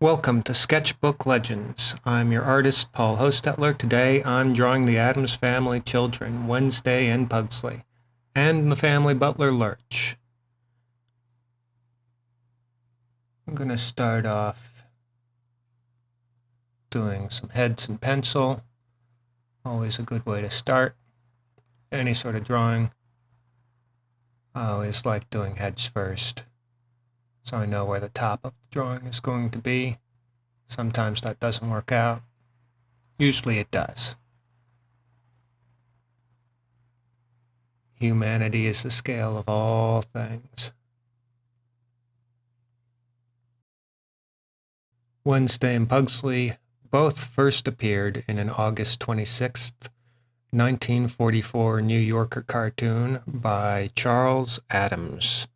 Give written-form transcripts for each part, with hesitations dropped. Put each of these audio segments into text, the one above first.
Welcome to Sketchbook Legends. I'm your artist, Paul Hostetler. Today I'm drawing the Addams family children, Wednesday and Pugsley, and the family butler, Lurch. I'm going to start off doing some heads in pencil. Always a good way to start any sort of drawing. I always like doing heads first, so I know where the top of the drawing is going to be. Sometimes that doesn't work out. Usually it does. Humanity is the scale of all things. Wednesday and Pugsley both first appeared in an August 26th, 1944 New Yorker cartoon by Charles Addams.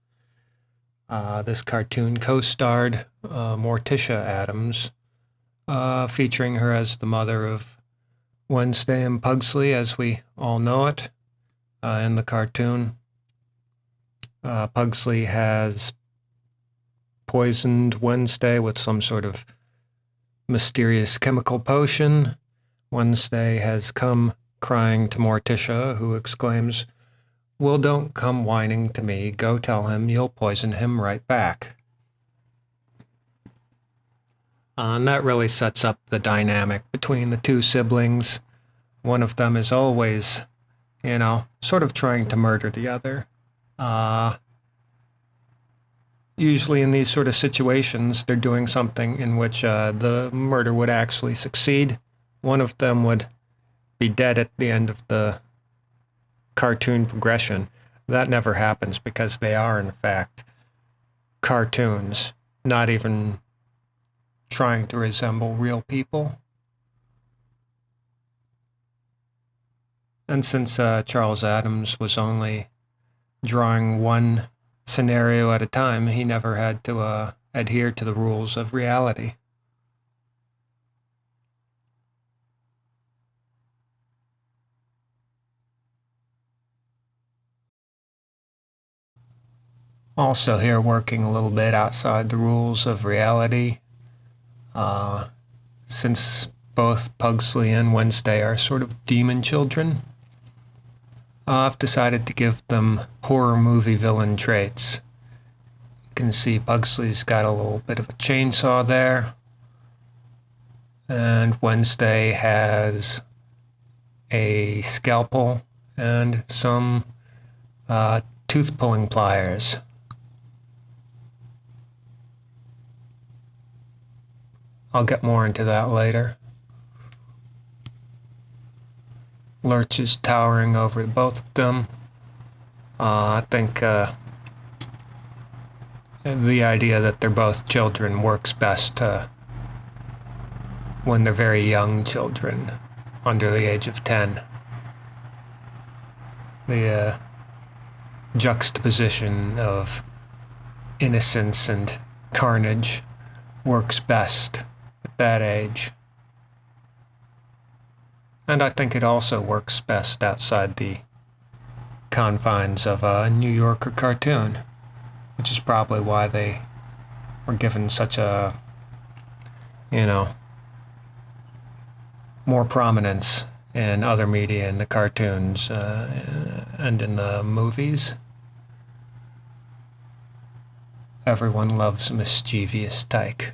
This cartoon co-starred Morticia Addams, featuring her as the mother of Wednesday and Pugsley, as we all know it in the cartoon. Pugsley has poisoned Wednesday with some sort of mysterious chemical potion. Wednesday has come crying to Morticia, who exclaims, "Well, don't come whining to me. Go tell him you'll poison him right back." And that really sets up the dynamic between the two siblings. One of them is always, sort of trying to murder the other. Usually in these sort of situations, they're doing something in which the murder would actually succeed. One of them would be dead at the end of the cartoon progression. That never happens because they are, in fact, cartoons, not even trying to resemble real people. And since Charles Addams was only drawing one scenario at a time, he never had to adhere to the rules of reality. Also here, working a little bit outside the rules of reality, since both Pugsley and Wednesday are sort of demon children, I've decided to give them horror movie villain traits. You can see Pugsley's got a little bit of a chainsaw there, and Wednesday has a scalpel and some tooth-pulling pliers. I'll get more into that later. Lurch is towering over both of them. I think the idea that they're both children works best when they're very young children, under the age of 10. The juxtaposition of innocence and carnage works best at that age. And I think it also works best outside the confines of a New Yorker cartoon, which is probably why they were given such a, more prominence in other media, in the cartoons and in the movies. Everyone loves a mischievous tyke.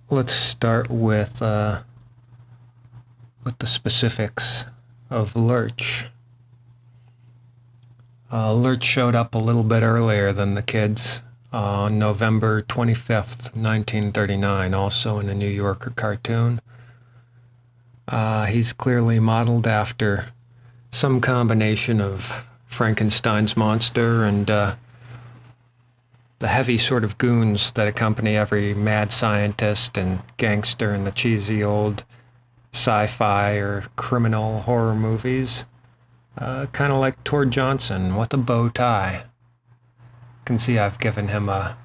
Let's start with the specifics of Lurch. Lurch showed up a little bit earlier than the kids on November 25th, 1939, also in a New Yorker cartoon. He's clearly modeled after some combination of Frankenstein's monster and the heavy sort of goons that accompany every mad scientist and gangster in the cheesy old sci-fi or criminal horror movies. Kind of like Tor Johnson with a bow tie. You can see I've given him a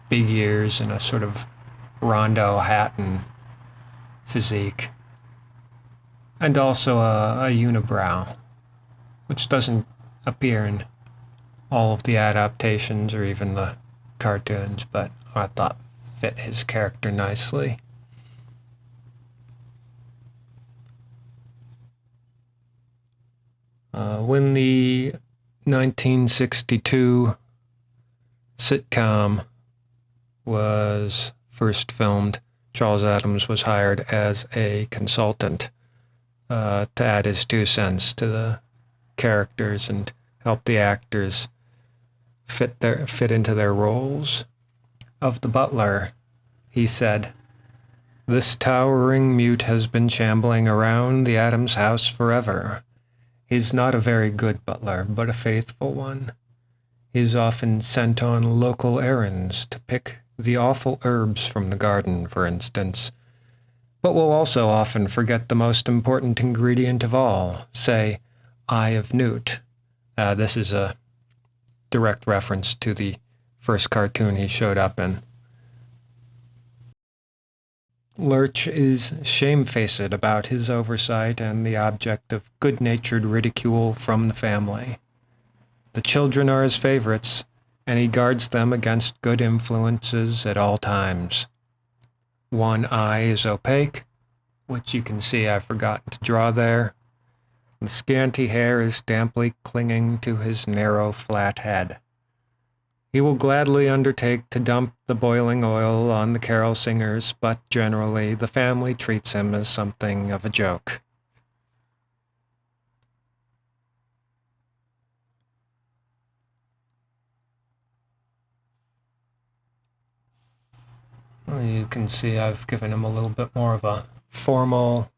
big ears and a sort of rondo hat and physique. And also a unibrow, which doesn't appear in all of the adaptations or even the cartoons, but I thought fit his character nicely. When the 1962 sitcom was first filmed, Charles Addams was hired as a consultant to add his 2 cents to the characters and help the actors fit into their roles. Of the butler, he said, "This towering mute has been shambling around the Addams house forever. He's not a very good butler, but a faithful one. He's often sent on local errands to pick the awful herbs from the garden, for instance, but will also often forget the most important ingredient of all, say, eye of newt." This is a direct reference to the first cartoon he showed up in. Lurch is shamefaced about his oversight and the object of good-natured ridicule from the family. The children are his favorites, and he guards them against good influences at all times. One eye is opaque, which you can see I've forgotten to draw there. The scanty hair is damply clinging to his narrow, flat head. He will gladly undertake to dump the boiling oil on the carol singers, but generally the family treats him as something of a joke. Well, you can see I've given him a little bit more of a formal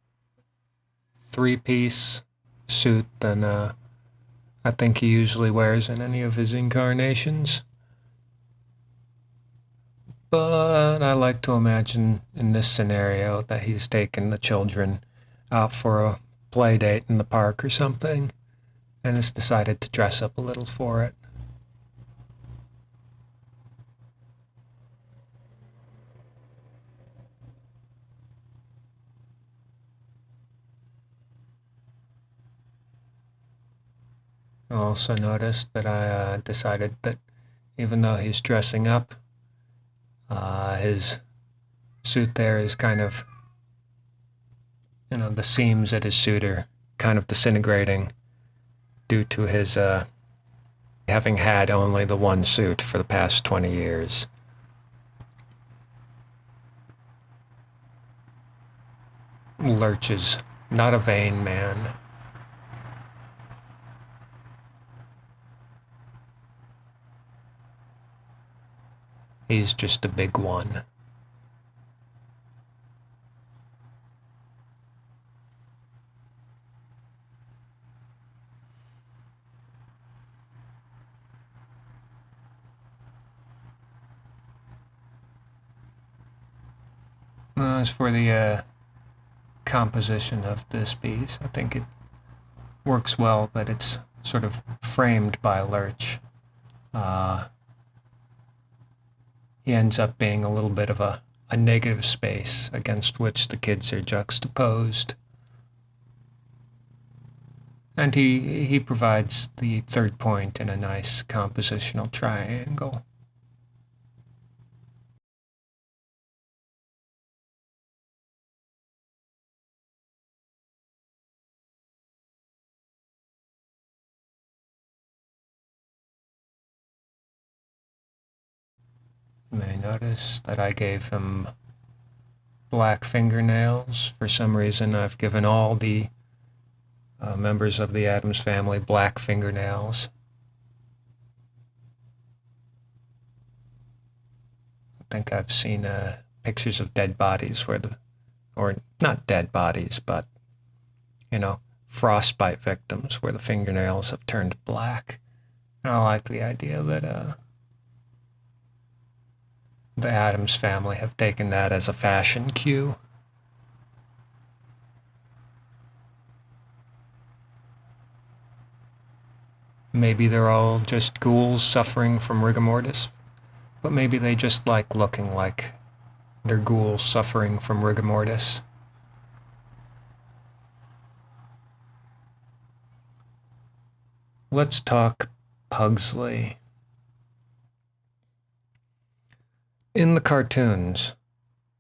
3-piece suit than I think he usually wears in any of his incarnations. But I like to imagine in this scenario that he's taken the children out for a play date in the park or something and has decided to dress up a little for it. I also noticed that I decided that even though he's dressing up, his suit there is kind of, the seams at his suit are kind of disintegrating due to his having had only the one suit for the past 20 years. Lurch is not a vain man. He's just a big one. As for the composition of this piece, I think it works well that it's sort of framed by Lurch. He ends up being a little bit of a negative space against which the kids are juxtaposed. And he provides the third point in a nice compositional triangle. You may notice that I gave him black fingernails. For some reason, I've given all the members of the Addams family black fingernails. I think I've seen pictures of dead bodies or not dead bodies, but, frostbite victims where the fingernails have turned black. And I like the idea that the Addams family have taken that as a fashion cue. Maybe they're all just ghouls suffering from rigor mortis but maybe they just like looking like they're ghouls suffering from rigor mortis. Let's talk Pugsley. In the cartoons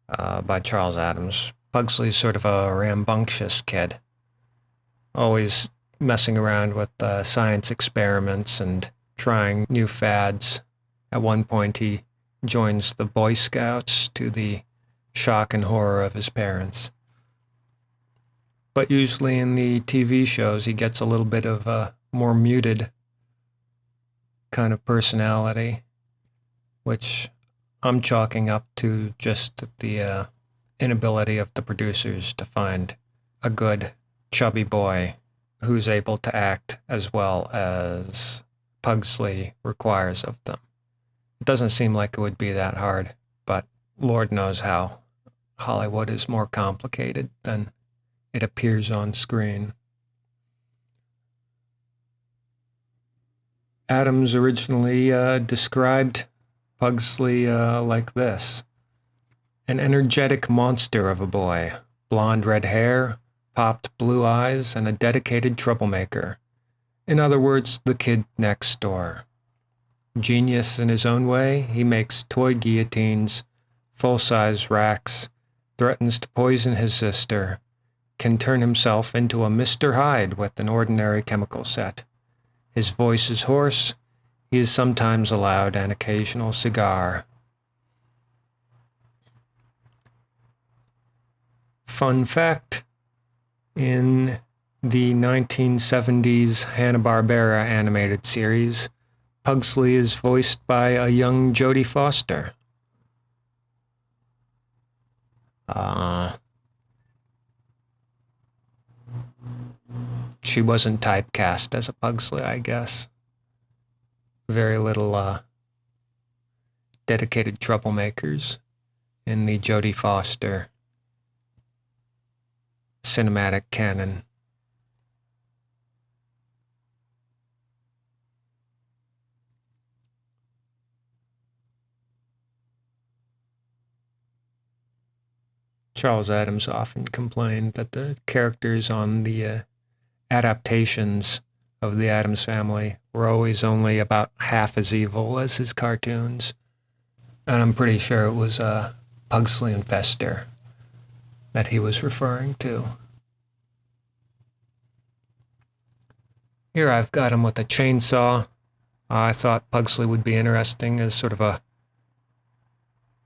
by Charles Addams, Pugsley's sort of a rambunctious kid, always messing around with science experiments and trying new fads. At one point, he joins the Boy Scouts to the shock and horror of his parents. But usually in the TV shows, he gets a little bit of a more muted kind of personality, which I'm chalking up to just the inability of the producers to find a good chubby boy who's able to act as well as Pugsley requires of them. It doesn't seem like it would be that hard, but Lord knows how Hollywood is more complicated than it appears on screen. Addams originally described Pugsley like this: an energetic monster of a boy, blonde red hair, popped blue eyes, and a dedicated troublemaker. In other words, the kid next door. Genius in his own way, he makes toy guillotines, full-size racks, threatens to poison his sister, can turn himself into a Mr. Hyde with an ordinary chemical set. His voice is hoarse. He is sometimes allowed an occasional cigar. Fun fact, in the 1970s Hanna-Barbera animated series, Pugsley is voiced by a young Jodie Foster. She wasn't typecast as a Pugsley, I guess. Very little dedicated troublemakers in the Jodie Foster cinematic canon. Charles Addams often complained that the characters on the adaptations of the Addams Family were always only about half as evil as his cartoons. And I'm pretty sure it was Pugsley and Fester that he was referring to. Here I've got him with a chainsaw. I thought Pugsley would be interesting as sort of a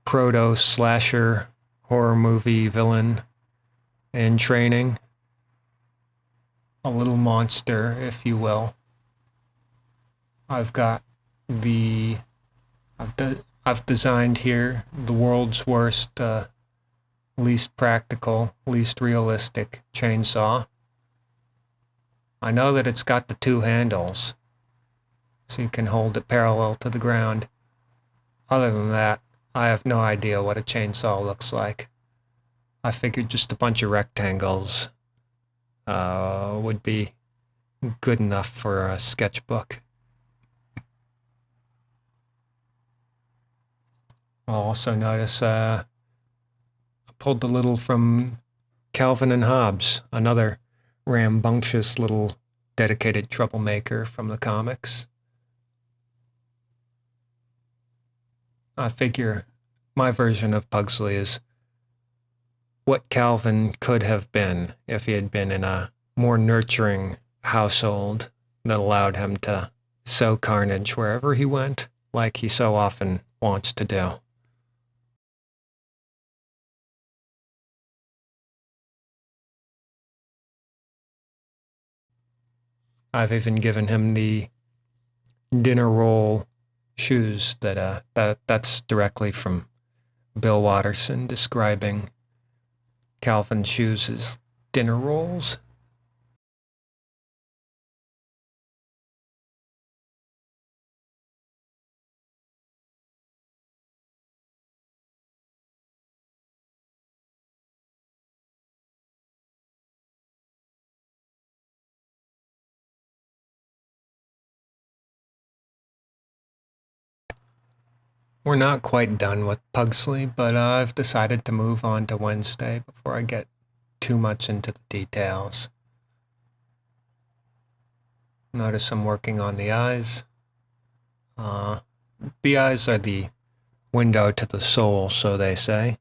proto-slasher horror movie villain in training. A little monster, if you will. I've designed here the world's worst, least practical, least realistic chainsaw. I know that it's got the two handles, so you can hold it parallel to the ground. Other than that, I have no idea what a chainsaw looks like. I figured just a bunch of rectangles would be good enough for a sketchbook. I'll also notice I pulled the little from Calvin and Hobbes, another rambunctious little dedicated troublemaker from the comics. I figure my version of Pugsley is what Calvin could have been if he had been in a more nurturing household that allowed him to sow carnage wherever he went, like he so often wants to do. I've even given him the dinner roll shoes that's directly from Bill Watterson describing Calvin's shoes as dinner rolls. We're not quite done with Pugsley, but I've decided to move on to Wednesday before I get too much into the details. Notice I'm working on the eyes. The eyes are the window to the soul, so they say.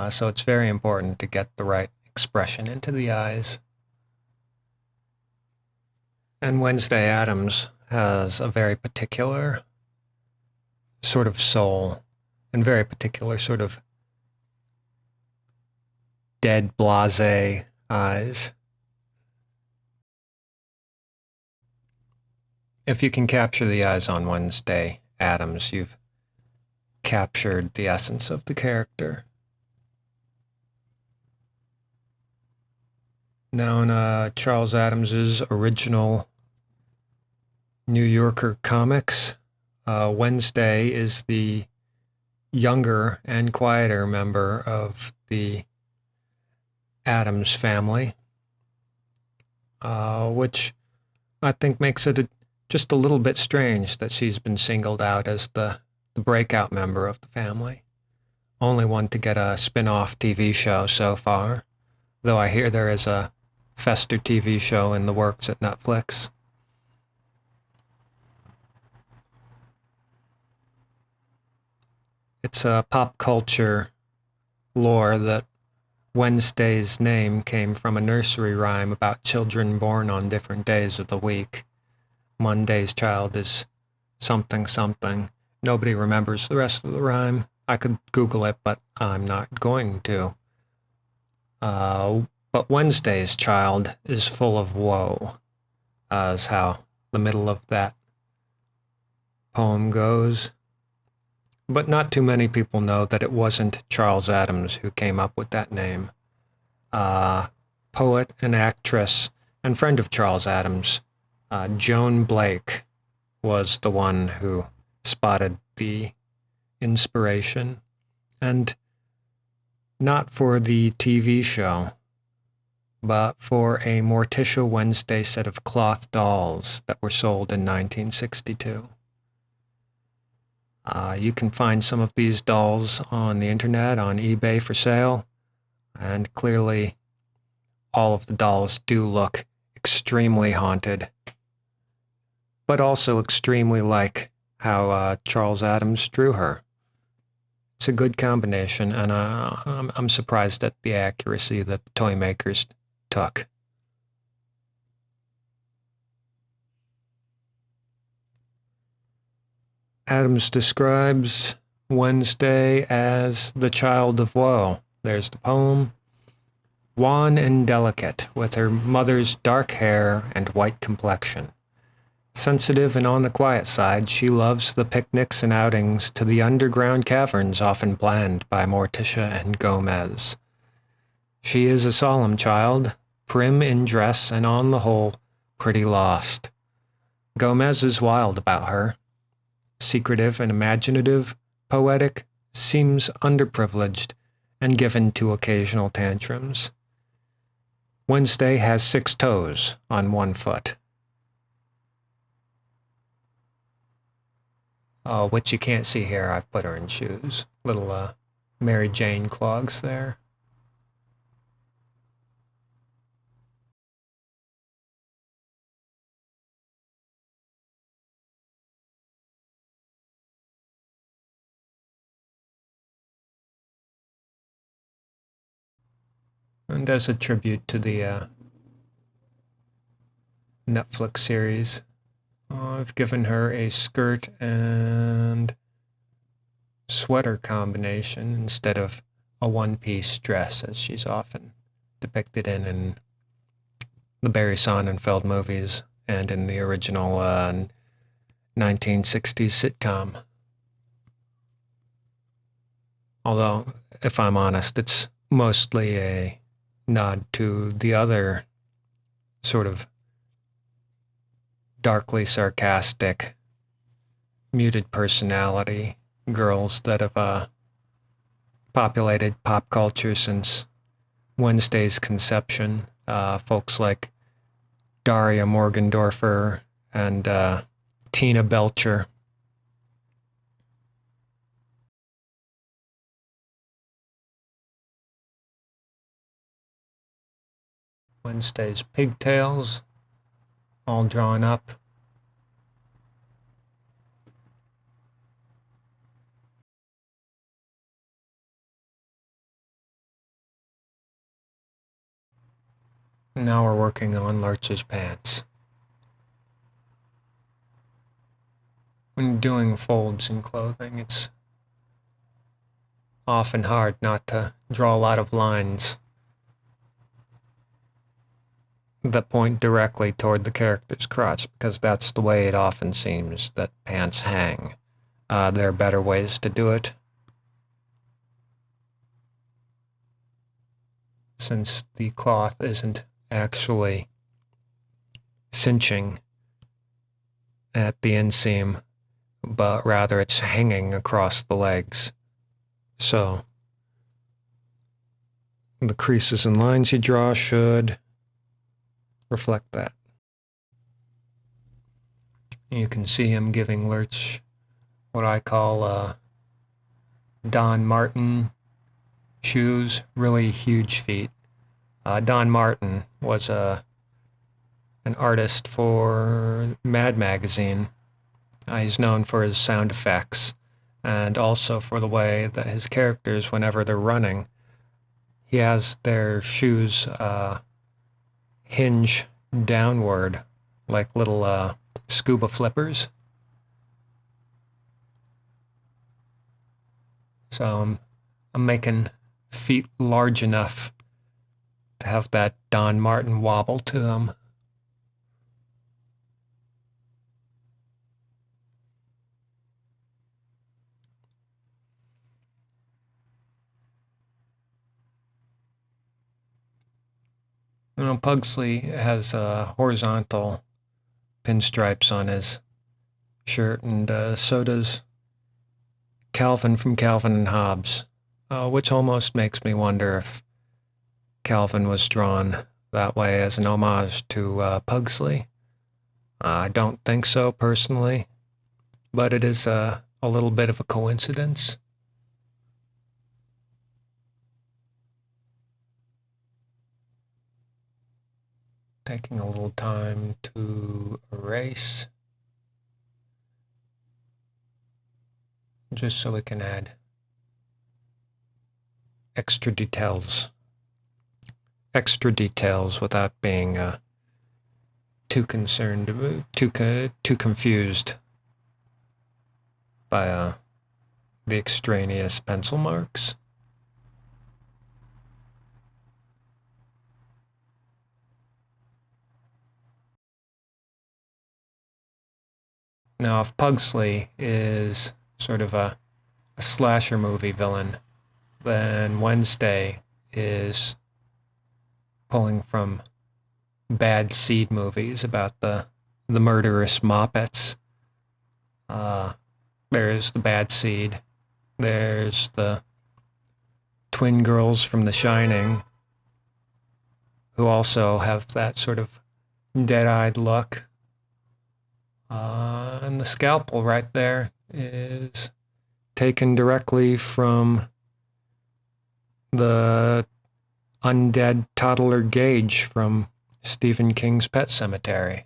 So it's very important to get the right expression into the eyes. And Wednesday Addams has a very particular sort of soul and very particular sort of dead, blasé eyes. If you can capture the eyes on Wednesday Addams, you've captured the essence of the character. Now in Charles Addams's original New Yorker comics, Wednesday is the younger and quieter member of the Addams family, which I think makes it just a little bit strange that she's been singled out as the breakout member of the family. Only one to get a spin-off TV show so far, though I hear there is a Fester TV show in the works at Netflix. It's a pop culture lore that Wednesday's name came from a nursery rhyme about children born on different days of the week. Monday's child is something something. Nobody remembers the rest of the rhyme. I could Google it, but I'm not going to. But Wednesday's child is full of woe, is how the middle of that poem goes. But not too many people know that it wasn't Charles Addams who came up with that name. Poet and actress and friend of Charles Addams, Joan Blake, was the one who spotted the inspiration. And not for the TV show, but for a Morticia Wednesday set of cloth dolls that were sold in 1962. You can find some of these dolls on the internet, on eBay for sale, and clearly all of the dolls do look extremely haunted, but also extremely like how Charles Addams drew her. It's a good combination, and I'm surprised at the accuracy that the toy makers took. Addams describes Wednesday as the child of woe. There's the poem. Wan and delicate, with her mother's dark hair and white complexion. Sensitive and on the quiet side, she loves the picnics and outings to the underground caverns often planned by Morticia and Gomez. She is a solemn child, prim in dress and on the whole, pretty lost. Gomez is wild about her. Secretive and imaginative, poetic, seems underprivileged, and given to occasional tantrums. Wednesday has 6 toes on 1 foot. Oh, which you can't see here, I've put her in shoes. Little Mary Jane clogs there. And as a tribute to the Netflix series, I've given her a skirt and sweater combination instead of a one-piece dress, as she's often depicted in the Barry Sonnenfeld movies and in the original 1960s sitcom. Although, if I'm honest, it's mostly a nod to the other sort of darkly sarcastic, muted personality girls that have populated pop culture since Wednesday's conception. Folks like Daria Morgendorffer and Tina Belcher. Wednesday's pigtails all drawn up. Now we're working on Lurch's pants. When doing folds in clothing, it's often hard not to draw a lot of lines that point directly toward the character's crotch, because that's the way it often seems that pants hang. There are better ways to do it, since the cloth isn't actually cinching at the inseam, but rather it's hanging across the legs. So the creases and lines you draw should reflect that. You can see him giving Lurch what I call Don Martin shoes, really huge feet. Don Martin was an artist for Mad Magazine. He's known for his sound effects and also for the way that his characters, whenever they're running, he has their shoes hinge downward like little scuba flippers. So I'm making feet large enough to have that Don Martin wobble to them. You know, Pugsley has horizontal pinstripes on his shirt, and so does Calvin from Calvin and Hobbes, which almost makes me wonder if Calvin was drawn that way as an homage to Pugsley. I don't think so personally, but it is a little bit of a coincidence. Taking a little time to erase, just so we can add extra details without being too concerned, too confused by the extraneous pencil marks. Now, if Pugsley is sort of a slasher movie villain, then Wednesday is pulling from bad seed movies about the murderous Moppets. There's the Bad Seed. There's the twin girls from The Shining, who also have that sort of dead-eyed look. And the scalpel right there is taken directly from the undead toddler Gage from Stephen King's Pet Sematary.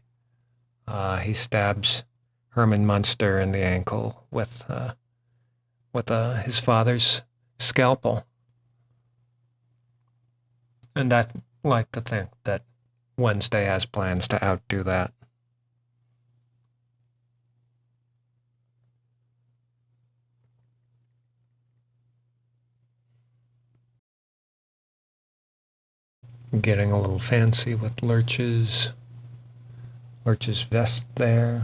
He stabs Herman Munster in the ankle with his father's scalpel. And I'd like to think that Wednesday has plans to outdo that. Getting a little fancy with Lurch's vest there.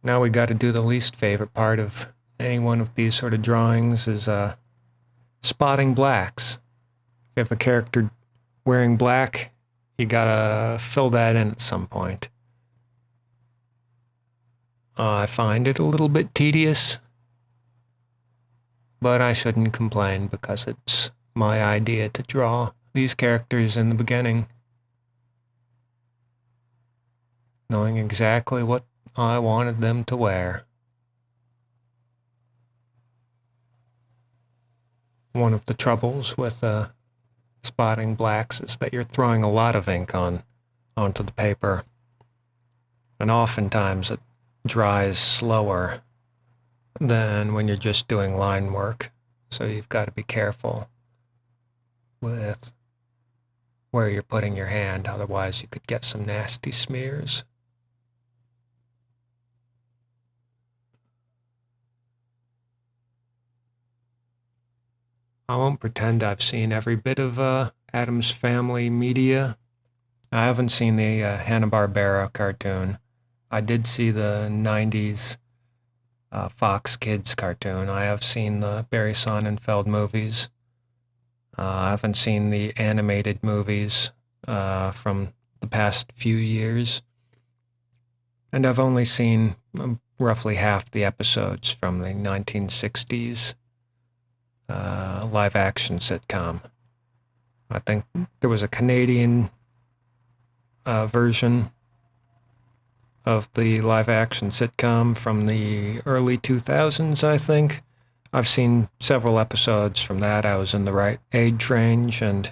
Now we got to do the least favorite part of any one of these sort of drawings, is spotting blacks. If you have a character wearing black, you gotta fill that in at some point. I find it a little bit tedious, But I shouldn't complain because it's my idea to draw these characters in the beginning, knowing exactly what I wanted them to wear. One of the troubles with spotting blacks is that you're throwing a lot of ink onto the paper, and oftentimes it dries slower than when you're just doing line work, so you've got to be careful with where you're putting your hand, otherwise you could get some nasty smears. I won't pretend I've seen every bit of Addams Family media. I haven't seen the Hanna-Barbera cartoon. I did see the 90s Fox Kids cartoon. I have seen the Barry Sonnenfeld movies. I haven't seen the animated movies from the past few years. And I've only seen roughly half the episodes from the 1960s live-action sitcom. I think there was a Canadian version of the live-action sitcom from the early 2000s, I think. I've seen several episodes from that. I was in the right age range and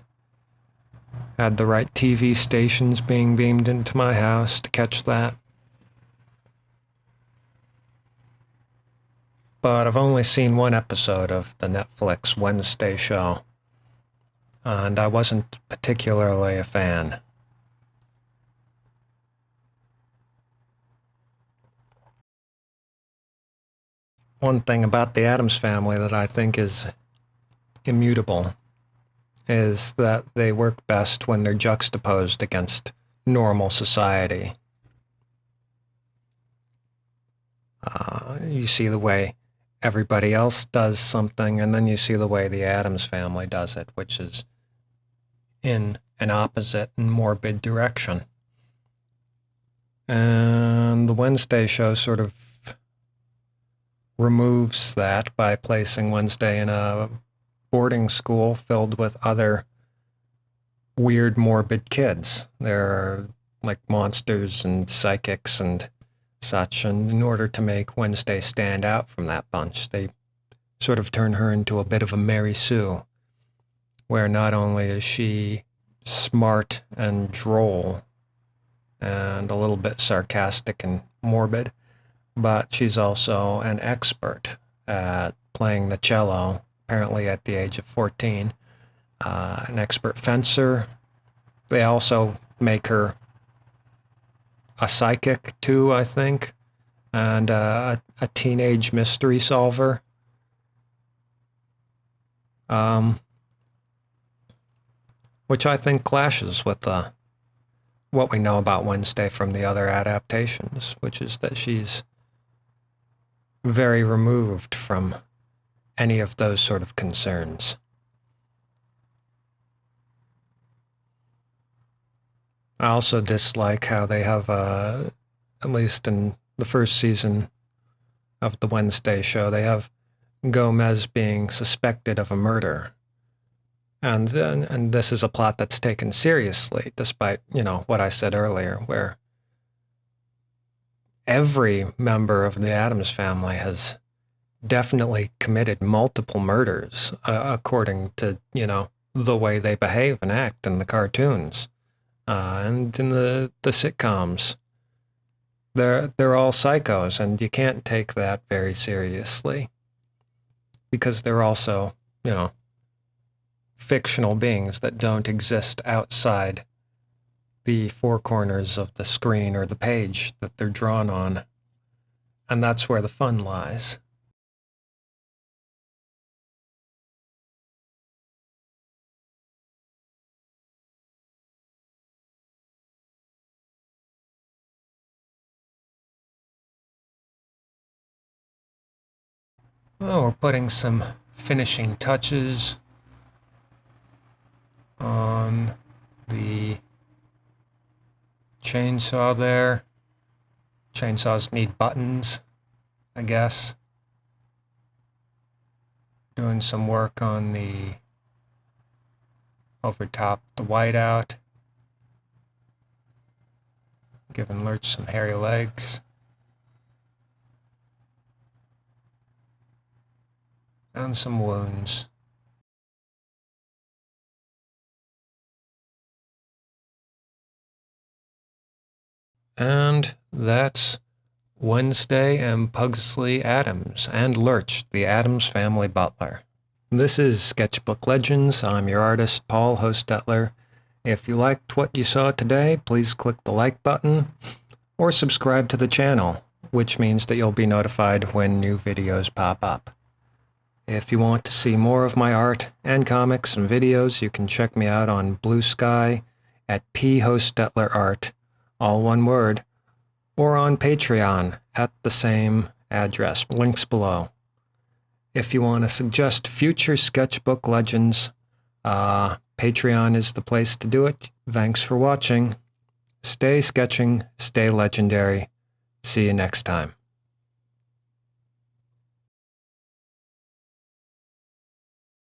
had the right TV stations being beamed into my house to catch that. But I've only seen one episode of the Netflix Wednesday show, and I wasn't particularly a fan. One thing about the Addams Family that I think is immutable is that they work best when they're juxtaposed against normal society. You see the way everybody else does something, and then you see the way the Addams Family does it, which is in an opposite and morbid direction. And the Wednesday show sort of removes that by placing Wednesday in a boarding school filled with other weird, morbid kids. They're like monsters and psychics and such, and in order to make Wednesday stand out from that bunch, they sort of turn her into a bit of a Mary Sue, where not only is she smart and droll and a little bit sarcastic and morbid, but she's also an expert at playing the cello, apparently at the age of 14, an expert fencer. They also make her a psychic too, I think, and a teenage mystery solver. Which I think clashes with what we know about Wednesday from the other adaptations, which is that she's very removed from any of those sort of concerns. I also dislike how they have, at least in the first season of the Wednesday show, they have Gomez being suspected of a murder. And this is a plot that's taken seriously, despite, what I said earlier, where every member of the Addams Family has definitely committed multiple murders, according to, the way they behave and act in the cartoons. And in the sitcoms, they're all psychos, and you can't take that very seriously because they're also, fictional beings that don't exist outside the four corners of the screen or the page that they're drawn on. And that's where the fun lies. Oh, we're putting some finishing touches on the chainsaw there. Chainsaws need buttons, I guess. Doing some work on the over top the whiteout. Giving Lurch some hairy legs. And some wounds. And that's Wednesday and Pugsley Addams, and Lurch, the Addams family butler. This is Sketchbook Legends. I'm your artist, Paul Hostetler. If you liked what you saw today, please click the like button or subscribe to the channel, which means that you'll be notified when new videos pop up. If you want to see more of my art and comics and videos, you can check me out on Blue Sky at phostetlerart, all one word, or on Patreon at the same address, links below. If you want to suggest future Sketchbook Legends, Patreon is the place to do it. Thanks for watching. Stay sketching, stay legendary. See you next time.